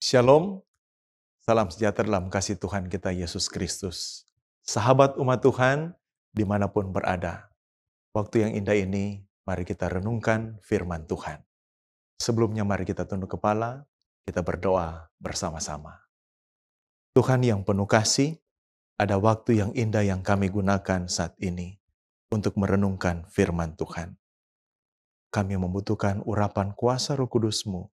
Shalom, salam sejahtera dalam kasih Tuhan kita Yesus Kristus. Sahabat umat Tuhan, dimanapun berada. Waktu yang indah ini, mari kita renungkan firman Tuhan. Sebelumnya mari kita tunduk kepala, kita berdoa bersama-sama. Tuhan yang penuh kasih, ada waktu yang indah yang kami gunakan saat ini untuk merenungkan firman Tuhan. Kami membutuhkan urapan kuasa Roh Kudus-Mu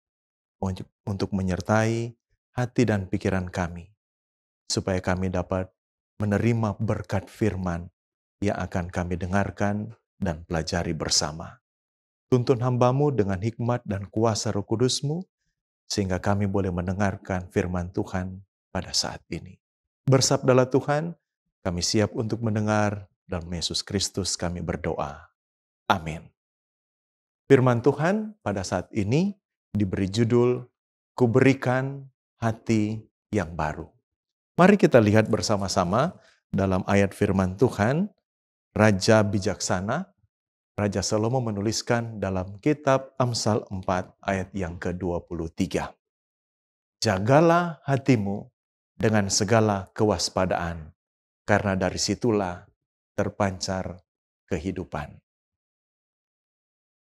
untuk menyertai hati dan pikiran kami, supaya kami dapat menerima berkat firman yang akan kami dengarkan dan pelajari bersama. Tuntun hamba-Mu dengan hikmat dan kuasa Roh Kudus-Mu, sehingga kami boleh mendengarkan firman Tuhan pada saat ini. Bersabdalah Tuhan, kami siap untuk mendengar, dalam Yesus Kristus kami berdoa. Amin. Firman Tuhan pada saat ini diberi judul, Kuberikan Hati yang Baru. Mari kita lihat bersama-sama dalam ayat firman Tuhan, Raja Bijaksana, Raja Salomo menuliskan dalam kitab Amsal 4 ayat yang ke-23. Jagalah hatimu dengan segala kewaspadaan, karena dari situlah terpancar kehidupan.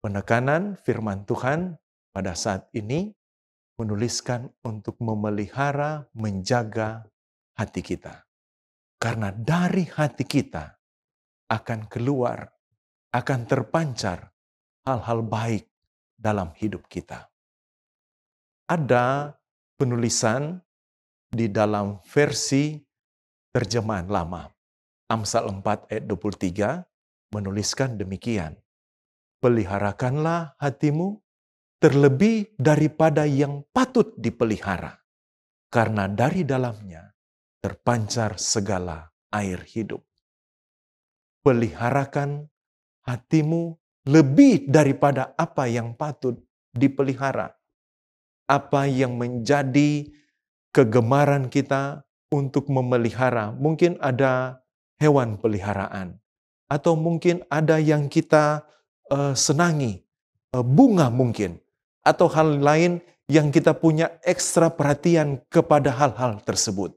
Penekanan firman Tuhan pada saat ini menuliskan untuk memelihara, menjaga hati kita. Karena dari hati kita akan keluar, akan terpancar hal-hal baik dalam hidup kita. Ada penulisan di dalam versi terjemahan lama. Amsal 4 ayat 23 menuliskan demikian. Peliharakanlah hatimu terlebih daripada yang patut dipelihara, karena dari dalamnya terpancar segala air hidup. Peliharakan hatimu lebih daripada apa yang patut dipelihara. Apa yang menjadi kegemaran kita untuk memelihara. Mungkin ada hewan peliharaan. Atau mungkin ada yang kita senangi. Bunga mungkin. Atau hal lain yang kita punya ekstra perhatian kepada hal-hal tersebut.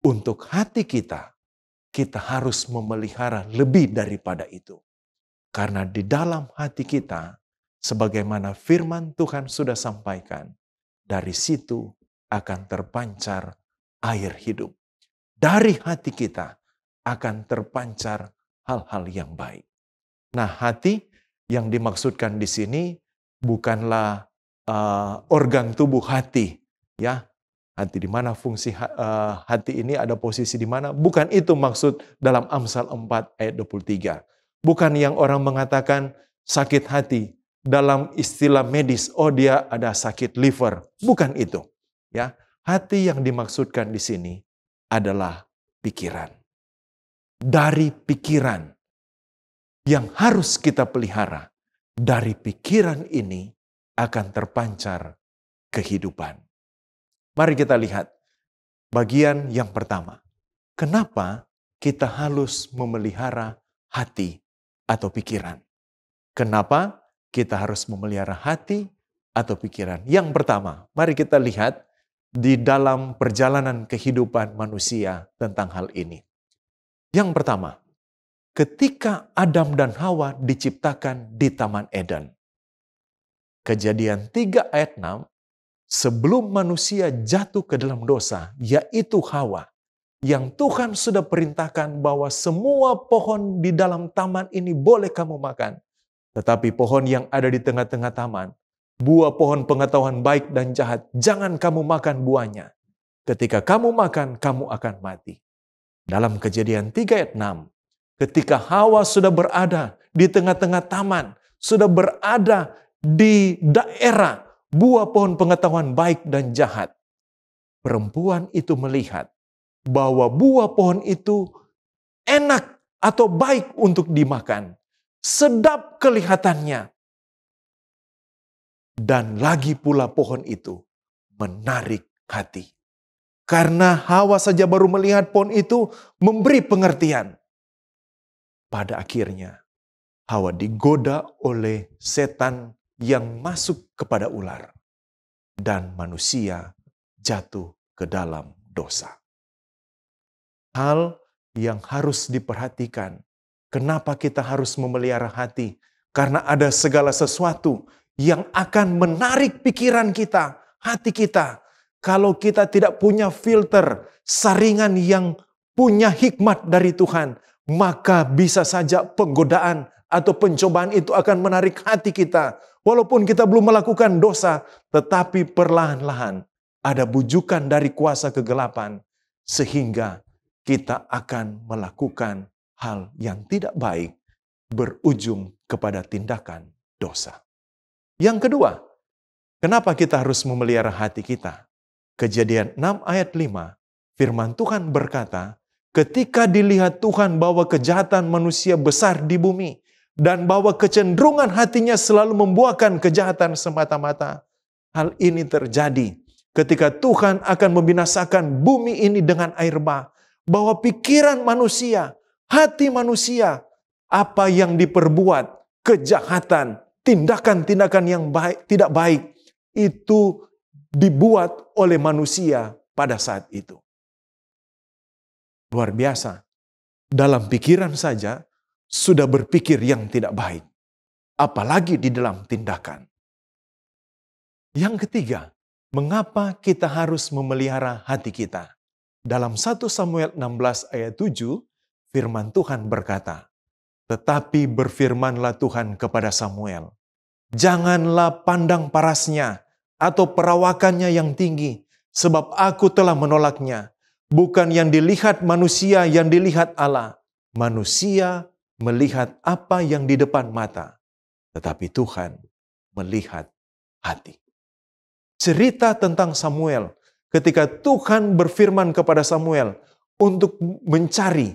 Untuk hati kita harus memelihara lebih daripada itu. Karena di dalam hati kita, sebagaimana firman Tuhan sudah sampaikan, dari situ akan terpancar air hidup. Dari hati kita akan terpancar hal-hal yang baik. Nah, hati yang dimaksudkan di sini bukanlah organ tubuh hati, ya. Hati di mana fungsi hati ini ada posisi di mana? Bukan itu maksud dalam Amsal 4 ayat 23. Bukan yang orang mengatakan sakit hati dalam istilah medis, oh dia ada sakit liver. Bukan itu, ya. Hati yang dimaksudkan di sini adalah pikiran. Dari pikiran yang harus kita pelihara, dari pikiran ini akan terpancar kehidupan. Mari kita lihat bagian yang pertama. Kenapa kita harus memelihara hati atau pikiran? Kenapa kita harus memelihara hati atau pikiran? Yang pertama, mari kita lihat di dalam perjalanan kehidupan manusia tentang hal ini. Yang pertama, ketika Adam dan Hawa diciptakan di Taman Eden. Kejadian 3 ayat 6, sebelum manusia jatuh ke dalam dosa, yaitu Hawa, yang Tuhan sudah perintahkan bahwa semua pohon di dalam taman ini boleh kamu makan. Tetapi pohon yang ada di tengah-tengah taman, buah pohon pengetahuan baik dan jahat, jangan kamu makan buahnya. Ketika kamu makan, kamu akan mati. Dalam Kejadian 3 ayat 6, ketika Hawa sudah berada di tengah-tengah taman, sudah berada di daerah buah pohon pengetahuan baik dan jahat, perempuan itu melihat bahwa buah pohon itu enak atau baik untuk dimakan. Sedap kelihatannya. Dan lagi pula pohon itu menarik hati. Karena Hawa saja baru melihat pohon itu memberi pengertian. Pada akhirnya Hawa digoda oleh setan yang masuk kepada ular. Dan manusia jatuh ke dalam dosa. Hal yang harus diperhatikan, kenapa kita harus memelihara hati? Karena ada segala sesuatu yang akan menarik pikiran kita, hati kita. Kalau kita tidak punya filter, saringan yang punya hikmat dari Tuhan, maka bisa saja penggodaan atau pencobaan itu akan menarik hati kita. Walaupun kita belum melakukan dosa, tetapi perlahan-lahan ada bujukan dari kuasa kegelapan, sehingga kita akan melakukan hal yang tidak baik, berujung kepada tindakan dosa. Yang kedua, kenapa kita harus memelihara hati kita? Kejadian 6 ayat 5, firman Tuhan berkata, ketika dilihat Tuhan bahwa kejahatan manusia besar di bumi, dan bahwa kecenderungan hatinya selalu membuahkan kejahatan semata-mata. Hal ini terjadi ketika Tuhan akan membinasakan bumi ini dengan air bah, bahwa pikiran manusia, hati manusia, apa yang diperbuat, kejahatan, tindakan-tindakan yang baik, tidak baik, itu dibuat oleh manusia pada saat itu. Luar biasa. Dalam pikiran saja sudah berpikir yang tidak baik, apalagi di dalam tindakan. Yang ketiga, mengapa kita harus memelihara hati kita? Dalam 1 Samuel 16 ayat 7, firman Tuhan berkata, tetapi berfirmanlah Tuhan kepada Samuel, janganlah pandang parasnya atau perawakannya yang tinggi, sebab aku telah menolaknya. Bukan yang dilihat manusia, yang dilihat Allah. Manusia melihat apa yang di depan mata, tetapi Tuhan melihat hati. Cerita tentang Samuel ketika Tuhan berfirman kepada Samuel untuk mencari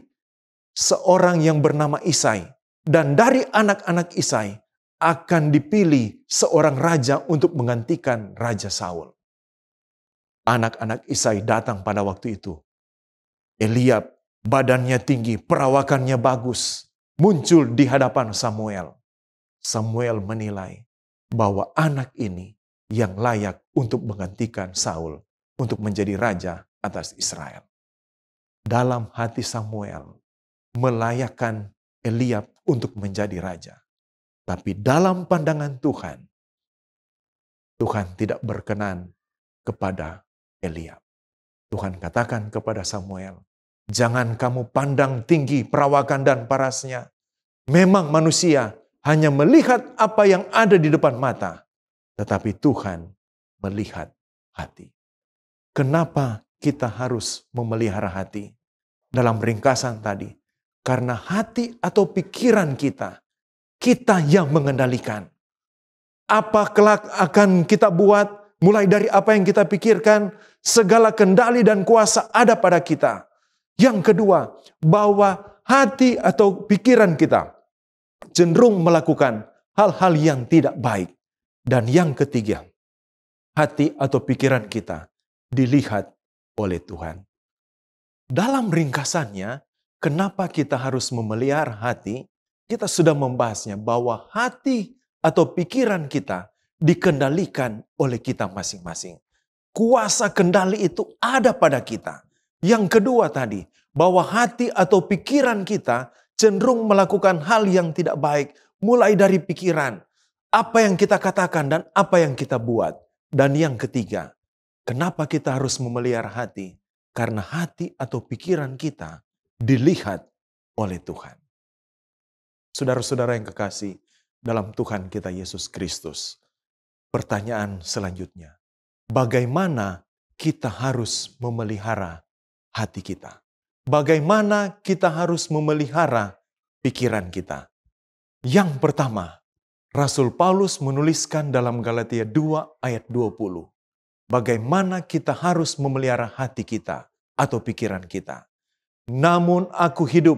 seorang yang bernama Isai, dan dari anak-anak Isai akan dipilih seorang raja untuk menggantikan Raja Saul. Anak-anak Isai datang pada waktu itu. Eliab, badannya tinggi, perawakannya bagus, muncul di hadapan Samuel. Samuel menilai bahwa anak ini yang layak untuk menggantikan Saul, untuk menjadi raja atas Israel. Dalam hati Samuel, melayakkan Eliab untuk menjadi raja. Tapi dalam pandangan Tuhan, Tuhan tidak berkenan kepada Eliab. Tuhan katakan kepada Samuel, jangan kamu pandang tinggi perawakan dan parasnya. Memang manusia hanya melihat apa yang ada di depan mata, tetapi Tuhan melihat hati. Kenapa kita harus memelihara hati? Dalam ringkasan tadi, karena hati atau pikiran kita yang mengendalikan. Apa kelak akan kita buat, mulai dari apa yang kita pikirkan, segala kendali dan kuasa ada pada kita. Yang kedua, bahwa hati atau pikiran kita cenderung melakukan hal-hal yang tidak baik. Dan yang ketiga, hati atau pikiran kita dilihat oleh Tuhan. Dalam ringkasannya, kenapa kita harus memelihara hati? Kita sudah membahasnya bahwa hati atau pikiran kita dikendalikan oleh kita masing-masing. Kuasa kendali itu ada pada kita. Yang kedua tadi, bahwa hati atau pikiran kita cenderung melakukan hal yang tidak baik, mulai dari pikiran, apa yang kita katakan dan apa yang kita buat. Dan yang ketiga, kenapa kita harus memelihara hati? Karena hati atau pikiran kita dilihat oleh Tuhan. Saudara-saudara yang kekasih dalam Tuhan kita Yesus Kristus. Pertanyaan selanjutnya, bagaimana kita harus memelihara hati kita? Bagaimana kita harus memelihara pikiran kita? Yang pertama, Rasul Paulus menuliskan dalam Galatia 2 ayat 20. Bagaimana kita harus memelihara hati kita atau pikiran kita. Namun aku hidup,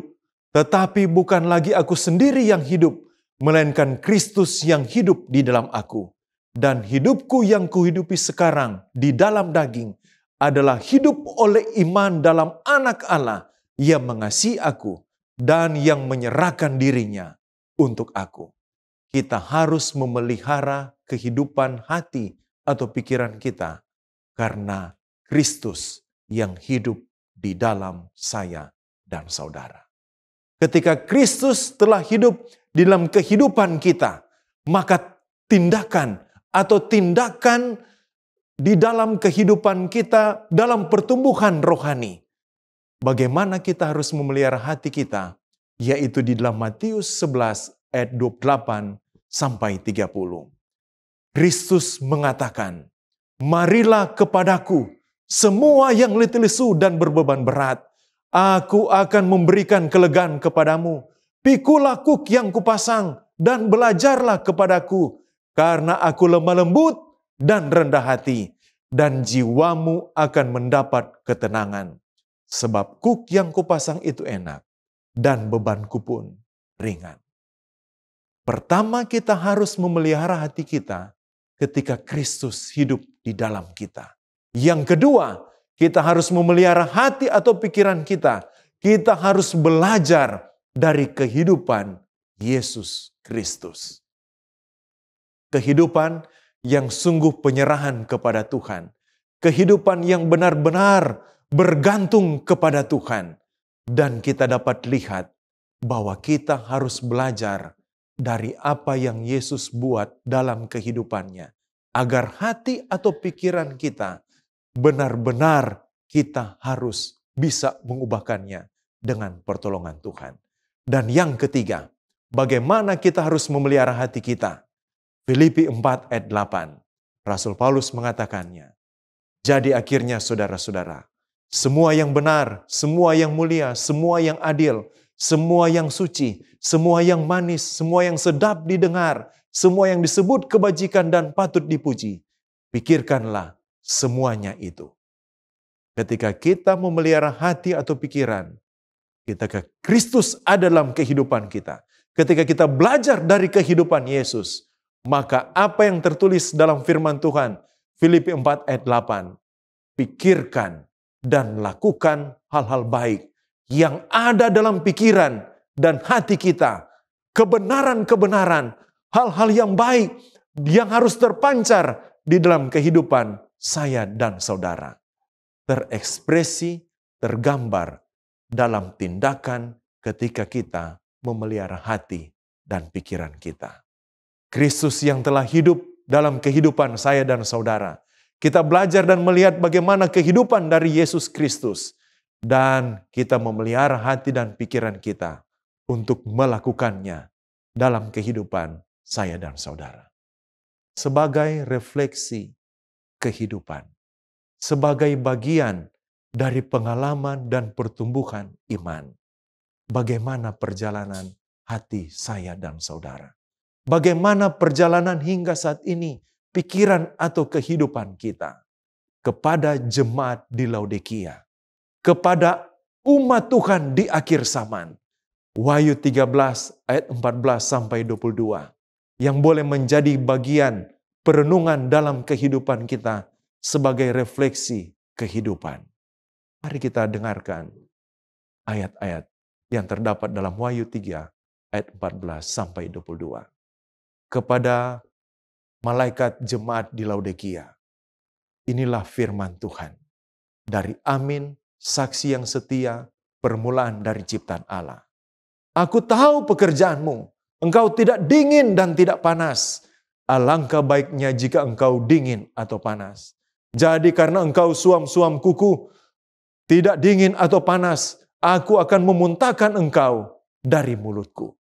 tetapi bukan lagi aku sendiri yang hidup, melainkan Kristus yang hidup di dalam aku. Dan hidupku yang kuhidupi sekarang di dalam daging adalah hidup oleh iman dalam Anak Allah yang mengasihi aku dan yang menyerahkan dirinya untuk aku. Kita harus memelihara kehidupan hati atau pikiran kita karena Kristus yang hidup di dalam saya dan saudara. Ketika Kristus telah hidup di dalam kehidupan kita, maka tindakan di dalam kehidupan kita, dalam pertumbuhan rohani, bagaimana kita harus memelihara hati kita, yaitu di dalam Matius 11 ayat 28 sampai 30. Kristus mengatakan, "Marilah kepadaku semua yang letih lesu dan berbeban berat, Aku akan memberikan kelegaan kepadamu. Pikulah kuk yang kupasang dan belajarlah kepadaku, karena aku lemah lembut dan rendah hati, dan jiwamu akan mendapat ketenangan. Sebab kuk yang kupasang itu enak, dan bebanku pun ringan." Pertama, kita harus memelihara hati kita ketika Kristus hidup di dalam kita. Yang kedua, kita harus memelihara hati atau pikiran kita. Kita harus belajar dari kehidupan Yesus Kristus. Kehidupan yang sungguh penyerahan kepada Tuhan. Kehidupan yang benar-benar bergantung kepada Tuhan. Dan kita dapat lihat bahwa kita harus belajar dari apa yang Yesus buat dalam kehidupannya. Agar hati atau pikiran kita benar-benar kita harus bisa mengubahkannya dengan pertolongan Tuhan. Dan yang ketiga, bagaimana kita harus memelihara hati kita? Filipi 4 ayat 8, Rasul Paulus mengatakannya, "Jadi akhirnya saudara-saudara, semua yang benar, semua yang mulia, semua yang adil, semua yang suci, semua yang manis, semua yang sedap didengar, semua yang disebut kebajikan dan patut dipuji, pikirkanlah semuanya itu." Ketika kita memelihara hati atau pikiran, ketika Kristus ada dalam kehidupan kita, ketika kita belajar dari kehidupan Yesus, maka apa yang tertulis dalam firman Tuhan, Filipi 4 ayat 8, pikirkan dan lakukan hal-hal baik yang ada dalam pikiran dan hati kita. Kebenaran-kebenaran, hal-hal yang baik yang harus terpancar di dalam kehidupan saya dan saudara. Terekspresi, tergambar dalam tindakan ketika kita memelihara hati dan pikiran kita. Kristus yang telah hidup dalam kehidupan saya dan saudara. Kita belajar dan melihat bagaimana kehidupan dari Yesus Kristus. Dan kita memelihara hati dan pikiran kita untuk melakukannya dalam kehidupan saya dan saudara. Sebagai refleksi kehidupan. Sebagai bagian dari pengalaman dan pertumbuhan iman. Bagaimana perjalanan hati saya dan saudara. Bagaimana perjalanan hingga saat ini, pikiran atau kehidupan kita kepada jemaat di Laodikia, kepada umat Tuhan di akhir zaman. Wahyu 13 ayat 14 sampai 22 yang boleh menjadi bagian perenungan dalam kehidupan kita sebagai refleksi kehidupan. Mari kita dengarkan ayat-ayat yang terdapat dalam Wahyu 3 ayat 14 sampai 22. Kepada malaikat jemaat di Laodikia, inilah firman Tuhan. Dari Amin, saksi yang setia, permulaan dari ciptaan Allah. Aku tahu pekerjaanmu, engkau tidak dingin dan tidak panas. Alangkah baiknya jika engkau dingin atau panas. Jadi karena engkau suam-suam kuku, tidak dingin atau panas, aku akan memuntahkan engkau dari mulutku.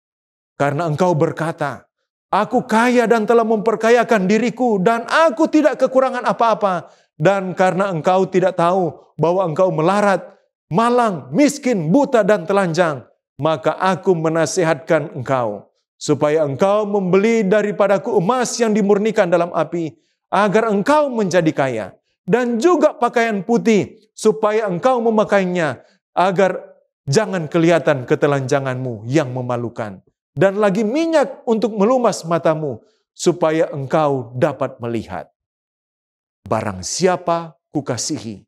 Karena engkau berkata, aku kaya dan telah memperkayakan diriku, dan aku tidak kekurangan apa-apa. Dan karena engkau tidak tahu bahwa engkau melarat, malang, miskin, buta, dan telanjang, maka aku menasihatkan engkau, supaya engkau membeli daripadaku emas yang dimurnikan dalam api, agar engkau menjadi kaya. Dan juga pakaian putih, supaya engkau memakainya, agar jangan kelihatan ketelanjanganmu yang memalukan. Dan lagi minyak untuk melumas matamu, supaya engkau dapat melihat. Barang siapa kukasihi,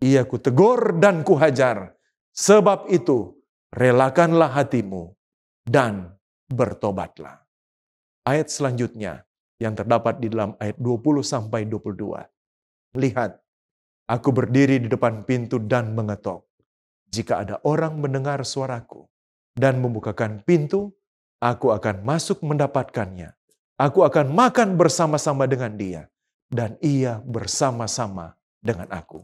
ia kutegur dan kuhajar. Sebab itu, relakanlah hatimu dan bertobatlah. Ayat selanjutnya yang terdapat di dalam ayat 20 sampai 22. Lihat, Aku berdiri di depan pintu dan mengetok. Jika ada orang mendengar suaraku dan membukakan pintu, aku akan masuk mendapatkannya. Aku akan makan bersama-sama dengan dia, dan ia bersama-sama dengan aku.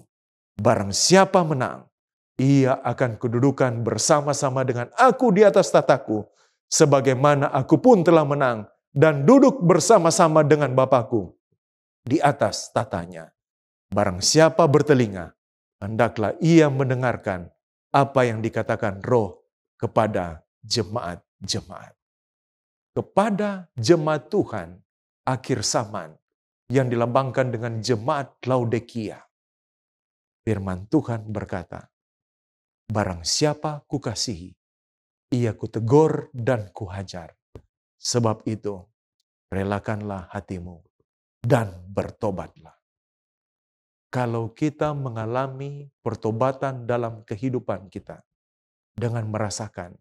Barang siapa menang, ia akan kedudukan bersama-sama dengan aku di atas tataku, sebagaimana aku pun telah menang dan duduk bersama-sama dengan Bapakku di atas tatanya. Barang siapa bertelinga, hendaklah ia mendengarkan apa yang dikatakan Roh kepada jemaat-jemaat. Kepada jemaat Tuhan akhir zaman yang dilambangkan dengan jemaat Laodikia. Firman Tuhan berkata, barang siapa kukasihi, ia kutegur dan kuhajar. Sebab itu, relakanlah hatimu dan bertobatlah. Kalau kita mengalami pertobatan dalam kehidupan kita, dengan merasakan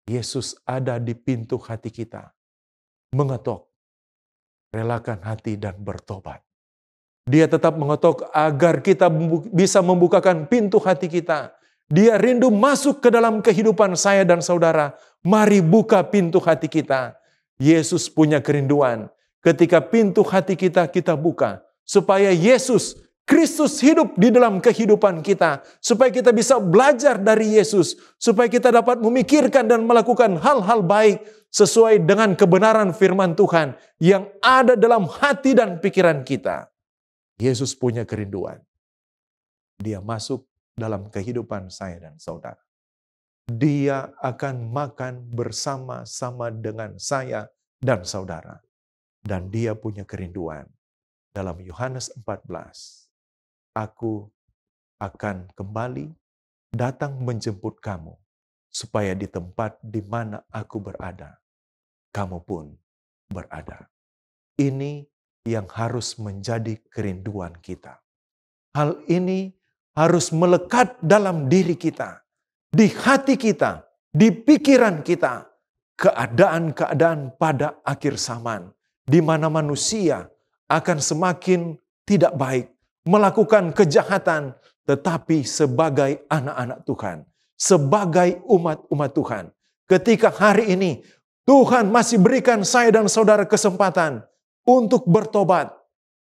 Yesus ada di pintu hati kita, mengetok, relakan hati dan bertobat. Dia tetap mengetok agar kita bisa membukakan pintu hati kita. Dia rindu masuk ke dalam kehidupan saya dan saudara. Mari buka pintu hati kita. Yesus punya kerinduan. Ketika pintu hati kita buka, supaya Yesus Kristus hidup di dalam kehidupan kita. Supaya kita bisa belajar dari Yesus. Supaya kita dapat memikirkan dan melakukan hal-hal baik sesuai dengan kebenaran firman Tuhan yang ada dalam hati dan pikiran kita. Yesus punya kerinduan. Dia masuk dalam kehidupan saya dan saudara. Dia akan makan bersama-sama dengan saya dan saudara. Dan dia punya kerinduan. Dalam Yohanes 14. Aku akan kembali datang menjemput kamu, supaya di tempat di mana aku berada, kamu pun berada. Ini yang harus menjadi kerinduan kita. Hal ini harus melekat dalam diri kita, di hati kita, di pikiran kita. Keadaan-keadaan pada akhir zaman, di mana manusia akan semakin tidak baik, melakukan kejahatan, tetapi sebagai anak-anak Tuhan, sebagai umat-umat Tuhan, ketika hari ini Tuhan masih berikan saya dan saudara kesempatan untuk bertobat,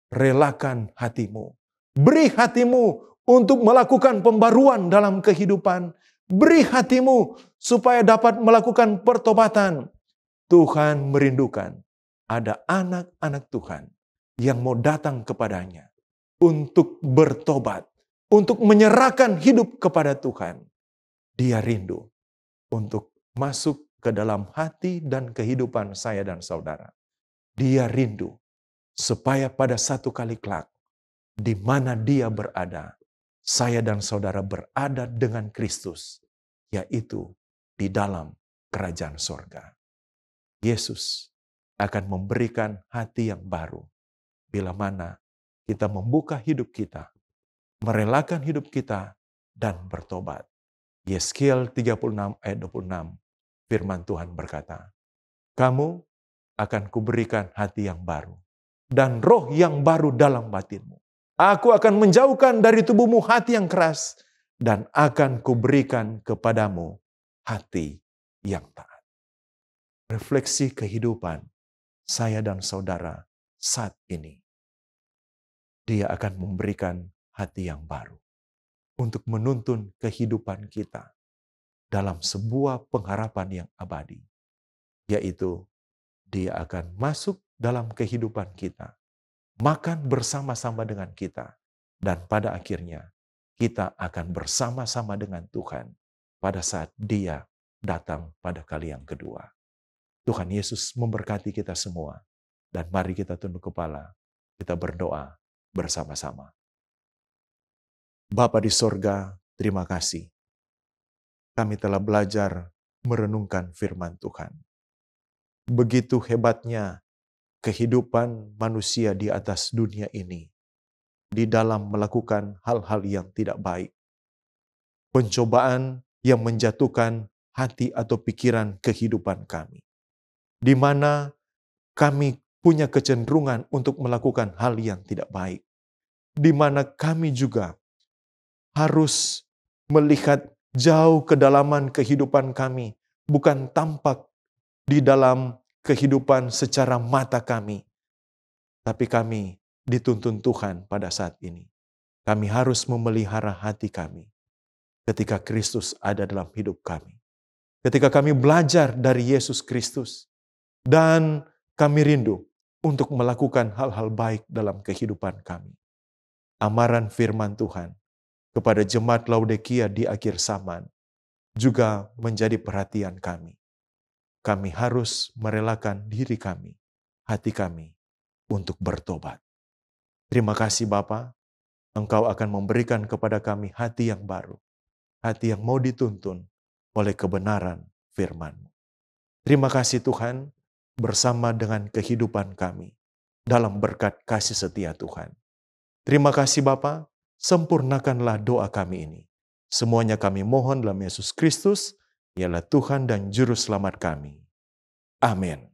relakan hatimu. Beri hatimu untuk melakukan pembaruan dalam kehidupan. Beri hatimu supaya dapat melakukan pertobatan. Tuhan merindukan ada anak-anak Tuhan yang mau datang kepadanya untuk bertobat, untuk menyerahkan hidup kepada Tuhan. Dia rindu untuk masuk ke dalam hati dan kehidupan saya dan saudara. Dia rindu supaya pada satu kali kelak, di mana dia berada, saya dan saudara berada dengan Kristus, yaitu di dalam kerajaan sorga. Yesus akan memberikan hati yang baru bila mana kita membuka hidup kita, merelakan hidup kita, dan bertobat. Yeskiel 36 ayat 26, firman Tuhan berkata, kamu akan kuberikan hati yang baru, dan roh yang baru dalam batinmu. Aku akan menjauhkan dari tubuhmu hati yang keras, dan akan kuberikan kepadamu hati yang taat. Refleksi kehidupan saya dan saudara saat ini. Dia akan memberikan hati yang baru untuk menuntun kehidupan kita dalam sebuah pengharapan yang abadi, yaitu dia akan masuk dalam kehidupan kita, makan bersama-sama dengan kita, dan pada akhirnya kita akan bersama-sama dengan Tuhan pada saat dia datang pada kali yang kedua. Tuhan Yesus memberkati kita semua, dan mari kita tunduk kepala, kita berdoa bersama-sama. Bapa di sorga, terima kasih. Kami telah belajar merenungkan firman Tuhan. Begitu hebatnya kehidupan manusia di atas dunia ini, di dalam melakukan hal-hal yang tidak baik. Pencobaan yang menjatuhkan hati atau pikiran kehidupan kami. Di mana kami punya kecenderungan untuk melakukan hal yang tidak baik. Di mana kami juga harus melihat jauh kedalaman kehidupan kami, bukan tampak di dalam kehidupan secara mata kami. Tapi kami dituntun Tuhan pada saat ini. Kami harus memelihara hati kami ketika Kristus ada dalam hidup kami. Ketika kami belajar dari Yesus Kristus dan kami rindu untuk melakukan hal-hal baik dalam kehidupan kami. Amaran firman Tuhan kepada jemaat Laodikia di akhir zaman juga menjadi perhatian kami. Kami harus merelakan diri kami, hati kami untuk bertobat. Terima kasih Bapa, Engkau akan memberikan kepada kami hati yang baru, hati yang mau dituntun oleh kebenaran firman-Mu. Terima kasih Tuhan, bersama dengan kehidupan kami dalam berkat kasih setia Tuhan. Terima kasih Bapa, sempurnakanlah doa kami ini. Semuanya kami mohon dalam Yesus Kristus, ialah Tuhan dan Juru Selamat kami. Amin.